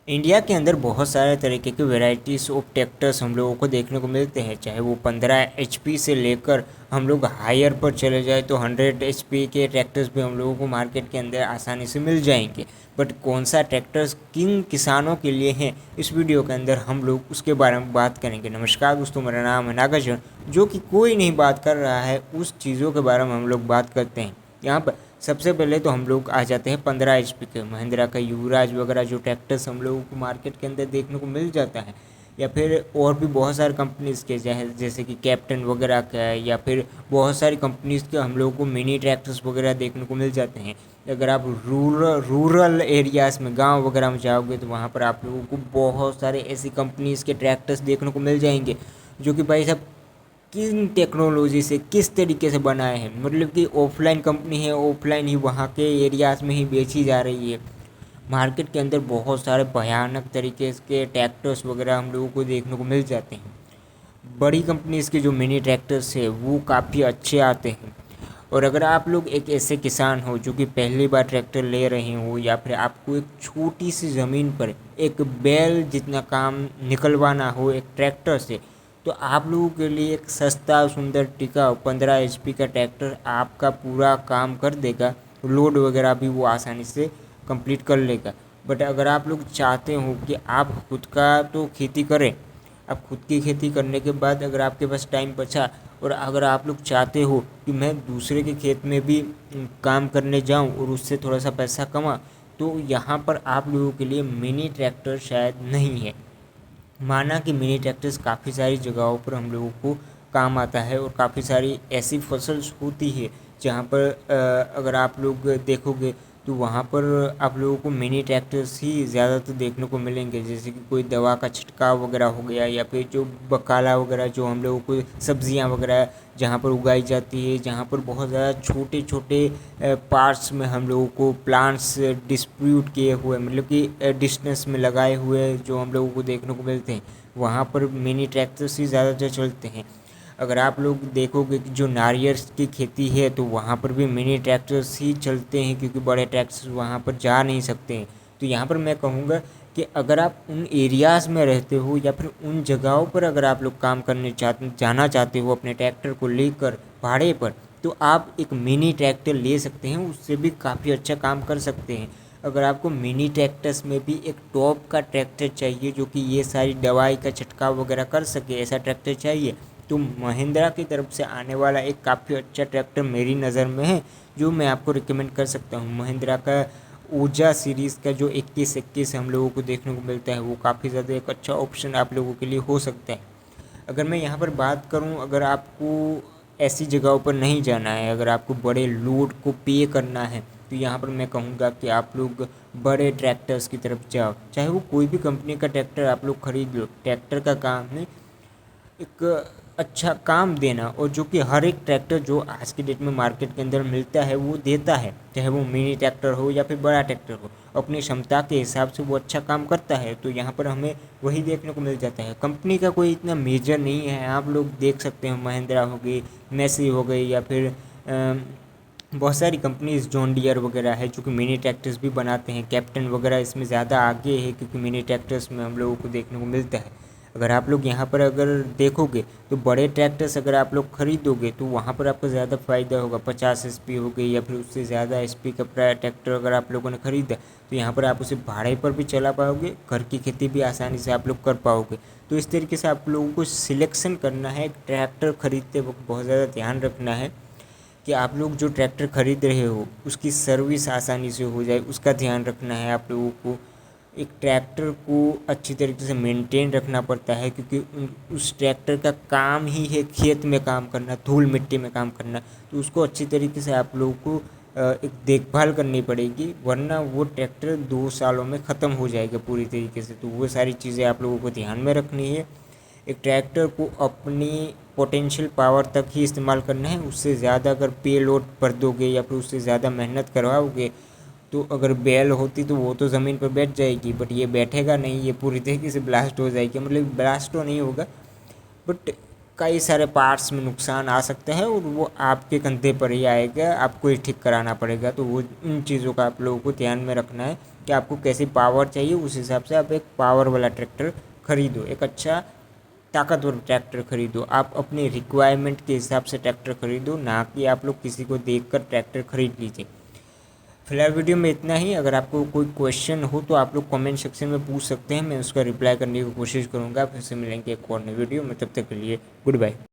India के अंदर बहुत सारे तरीके के वेराइटीज़ ऑफ ट्रैक्टर्स हम लोगों को देखने को मिलते हैं, चाहे वो 15 HP से लेकर हम लोग हायर पर चले जाए तो 100 HP के ट्रैक्टर्स भी हम लोगों को मार्केट के अंदर आसानी से मिल जाएंगे। बट कौन सा ट्रैक्टर्स किन किसानों के लिए हैं, इस वीडियो के अंदर हम लोग उसके बारे में बात करेंगे। नमस्कार दोस्तों, मेरा नाम है नागार्जुन। जो कि कोई नहीं बात कर रहा है, उस चीज़ों के बारे में हम लोग बात करते हैं यहाँ पर। सबसे पहले तो हम लोग आ जाते हैं 15 HP के महिंद्रा का युवराज वगैरह जो ट्रैक्टर्स हम लोगों को मार्केट के अंदर देखने को मिल जाता है, या फिर और भी बहुत सारे कंपनीज़ के जैसे कि कैप्टन वगैरह का है, या फिर बहुत सारी कंपनीज़ के हम लोगों को मिनी ट्रैक्टर्स वगैरह देखने को मिल जाते हैं। अगर आप रूरल एरियाज़ में, गांव वगैरह में जाओगे तो वहाँ पर आप लोगों को बहुत सारे ऐसी कंपनीज़ के ट्रैक्टर्स देखने को मिल जाएंगे जो कि भाई साहब किन टेक्नोलॉजी से किस तरीके से बनाए हैं, मतलब कि ऑफलाइन कंपनी है, ऑफलाइन ही वहाँ के एरियाज़ में ही बेची जा रही है। मार्केट के अंदर बहुत सारे भयानक तरीके के ट्रैक्टर्स वगैरह हम लोगों को देखने को मिल जाते हैं। बड़ी कंपनीज़ के जो मिनी ट्रैक्टर्स है वो काफ़ी अच्छे आते हैं। और अगर आप लोग एक ऐसे किसान हो जो कि पहली बार ट्रैक्टर ले रहे हो, या फिर आपको एक छोटी सी ज़मीन पर एक बैल जितना काम निकलवाना हो एक ट्रैक्टर से, तो आप लोगों के लिए एक सस्ता सुंदर टिकाऊ 15 HP का ट्रैक्टर आपका पूरा काम कर देगा। लोड वगैरह भी वो आसानी से कंप्लीट कर लेगा। बट अगर आप लोग चाहते हो कि आप खुद का तो खेती करें, आप खुद की खेती करने के बाद अगर आपके पास टाइम बचा और अगर आप लोग चाहते हो कि मैं दूसरे के खेत में भी काम करने जाऊं और उससे थोड़ा सा पैसा कमा, तो यहाँ पर आप लोगों के लिए मिनी ट्रैक्टर शायद नहीं है। माना कि मिनी ट्रैक्टर्स काफ़ी सारी जगहों पर हम लोगों को काम आता है, और काफ़ी सारी ऐसी फसल होती है जहाँ पर अगर आप लोग देखोगे तो वहाँ पर आप लोगों को मिनी ट्रैक्टर्स ही ज़्यादातर देखने को मिलेंगे। जैसे कि कोई दवा का छिड़काव वगैरह हो गया, या फिर जो बकाला वगैरह जो हम लोगों को सब्जियाँ वगैरह जहाँ पर उगाई जाती है, जहाँ पर बहुत ज़्यादा छोटे छोटे पार्ट्स में हम लोगों को प्लांट्स डिस्ट्रीब्यूट किए हुए, मतलब कि डिस्टेंस में लगाए हुए जो हम लोगों को देखने को मिलते हैं, वहाँ पर मिनी ट्रैक्टर्स ही ज़्यादातर चलते हैं। अगर आप लोग देखोगे कि जो नारियल की खेती है तो वहाँ पर भी मिनी ट्रैक्टर्स ही चलते हैं, क्योंकि बड़े ट्रैक्टर्स वहाँ पर जा नहीं सकते हैं। तो यहाँ पर मैं कहूँगा कि अगर आप उन एरियाज़ में रहते हो, या फिर उन जगहों पर अगर आप लोग काम करने जाना चाहते हो अपने ट्रैक्टर को लेकर भाड़े पर, तो आप एक मिनी ट्रैक्टर ले सकते हैं, उससे भी काफ़ी अच्छा काम कर सकते हैं। अगर आपको मिनी ट्रैक्टर्स में भी एक टॉप का ट्रैक्टर चाहिए जो कि ये सारी दवाई का छिड़काव वगैरह कर सके, ऐसा ट्रैक्टर चाहिए, तो महिंद्रा की तरफ से आने वाला एक काफ़ी अच्छा ट्रैक्टर मेरी नज़र में है जो मैं आपको रिकमेंड कर सकता हूँ। महिंद्रा का ऊर्जा सीरीज़ का जो 21 हम लोगों को देखने को मिलता है, वो काफ़ी ज़्यादा एक अच्छा ऑप्शन आप लोगों के लिए हो सकता है। अगर मैं यहाँ पर बात करूँ, अगर आपको ऐसी जगहों पर नहीं जाना है, अगर आपको बड़े लोड को पे करना है, तो यहाँ पर मैं कहूँगा कि आप लोग बड़े ट्रैक्टर्स की तरफ जाओ। चाहे वो कोई भी कंपनी का ट्रैक्टर आप लोग खरीद लो, ट्रैक्टर का काम है एक अच्छा काम देना, और जो कि हर एक ट्रैक्टर जो आज की डेट में मार्केट के अंदर मिलता है वो देता है, चाहे वो मिनी ट्रैक्टर हो या फिर बड़ा ट्रैक्टर हो, अपनी क्षमता के हिसाब से वो अच्छा काम करता है। तो यहाँ पर हमें वही देखने को मिल जाता है। कंपनी का कोई इतना मेजर नहीं है, आप लोग देख सकते हैं महिंद्रा हो गई, मैसी हो गई, या फिर बहुत सारी कंपनीज जॉन डियर वगैरह है जो कि मिनी ट्रैक्टर्स भी बनाते हैं। कैप्टन वगैरह इसमें ज़्यादा आगे है, क्योंकि मिनी ट्रैक्टर्स में हम लोगों को देखने को मिलता है। अगर आप लोग यहाँ पर अगर देखोगे तो बड़े ट्रैक्टर्स अगर आप लोग खरीदोगे तो वहाँ पर आपको ज़्यादा फ़ायदा होगा। 50 HP हो गई या फिर उससे ज़्यादा HP का ट्रैक्टर अगर आप लोगों ने खरीदा तो यहाँ पर आप उसे भाड़े पर भी चला पाओगे, घर की खेती भी आसानी से आप लोग कर पाओगे। तो इस तरीके से आप लोगों को सिलेक्शन करना है, ट्रैक्टर खरीदते वक्त बहुत ज़्यादा ध्यान रखना है कि आप लोग जो ट्रैक्टर खरीद रहे हो उसकी सर्विस आसानी से हो जाए, उसका ध्यान रखना है आप लोगों को। एक ट्रैक्टर को अच्छी तरीके से मेंटेन रखना पड़ता है, क्योंकि उस ट्रैक्टर का काम ही है खेत में काम करना, धूल मिट्टी में काम करना। तो उसको अच्छी तरीके से आप लोगों को एक देखभाल करनी पड़ेगी, वरना वो ट्रैक्टर 2 सालों में ख़त्म हो जाएगा पूरी तरीके से। तो वो सारी चीज़ें आप लोगों को ध्यान में रखनी है। एक ट्रैक्टर को अपनी पोटेंशियल पावर तक ही इस्तेमाल करना है, उससे ज़्यादा अगर पे लोड पर दोगे या फिर उससे ज़्यादा मेहनत करवाओगे तो अगर बैल होती तो वो तो ज़मीन पर बैठ जाएगी, बट ये बैठेगा नहीं, ये पूरी तरीके से ब्लास्ट हो जाएगी। मतलब ब्लास्ट तो नहीं होगा, बट कई सारे पार्ट्स में नुकसान आ सकता है और वो आपके कंधे पर ही आएगा, आपको ही ठीक कराना पड़ेगा। तो वो उन चीज़ों का आप लोगों को ध्यान में रखना है। कि आपको कैसी पावर चाहिए, उस हिसाब से आप एक पावर वाला ट्रैक्टर खरीदो, एक अच्छा ताकतवर ट्रैक्टर खरीदो। आप अपनी रिक्वायरमेंट के हिसाब से ट्रैक्टर खरीदो, ना कि आप लोग किसी को देखकर ट्रैक्टर खरीद लीजिए। फिलहाल वीडियो में इतना ही। अगर आपको कोई क्वेश्चन हो तो आप लोग कमेंट सेक्शन में पूछ सकते हैं, मैं उसका रिप्लाई करने की कोशिश करूँगा। फिर से मिलेंगे एक और नई वीडियो में, तब तक के लिए गुड बाय।